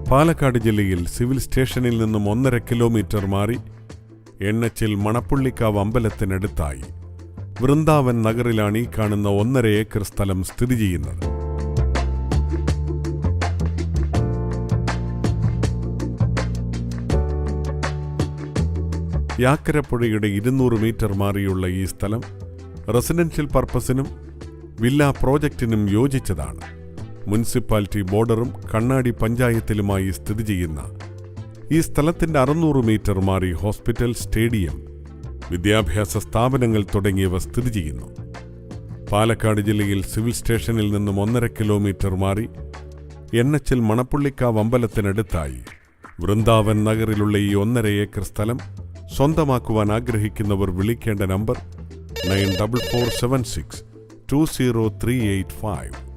പാലക്കാട് ജില്ലയിൽ സിവിൽ സ്റ്റേഷനിൽ നിന്നും 1.5 കിലോമീറ്റർ മാറി എണ്ണച്ചിൽ മണപ്പുള്ളിക്കാവ് അമ്പലത്തിനടുത്തായി വൃന്ദാവൻ നഗറിലാണ് ഈ കാണുന്ന 1.5 ഏക്കർ സ്ഥലം സ്ഥിതി ചെയ്യുന്നത്. യാക്കരപ്പുഴയുടെ 200 മീറ്റർ മാറിയുള്ള ഈ സ്ഥലം റെസിഡൻഷ്യൽ പർപ്പസിനും വില്ല പ്രോജക്റ്റിനും യോജിച്ചതാണ്. മുനിസിപ്പാലിറ്റി ബോർഡറും കണ്ണാടി പഞ്ചായത്തിലുമായി സ്ഥിതി ചെയ്യുന്ന ഈ സ്ഥലത്തിന്റെ 600 മീറ്റർ മാറി ഹോസ്പിറ്റൽ, സ്റ്റേഡിയം, വിദ്യാഭ്യാസ സ്ഥാപനങ്ങൾ തുടങ്ങിയവ സ്ഥിതി ചെയ്യുന്നു. പാലക്കാട് ജില്ലയിൽ സിവിൽ സ്റ്റേഷനിൽ നിന്നും 1.5 കിലോമീറ്റർ മാറി എണ്ണച്ചിൽ മണപ്പുള്ളിക്കാവ് അമ്പലത്തിനടുത്തായി വൃന്ദാവൻ നഗറിലുള്ള ഈ 1.5 ഏക്കർ സ്ഥലം സ്വന്തമാക്കുവാൻ ആഗ്രഹിക്കുന്നവർ വിളിക്കേണ്ട നമ്പർ 9447620385.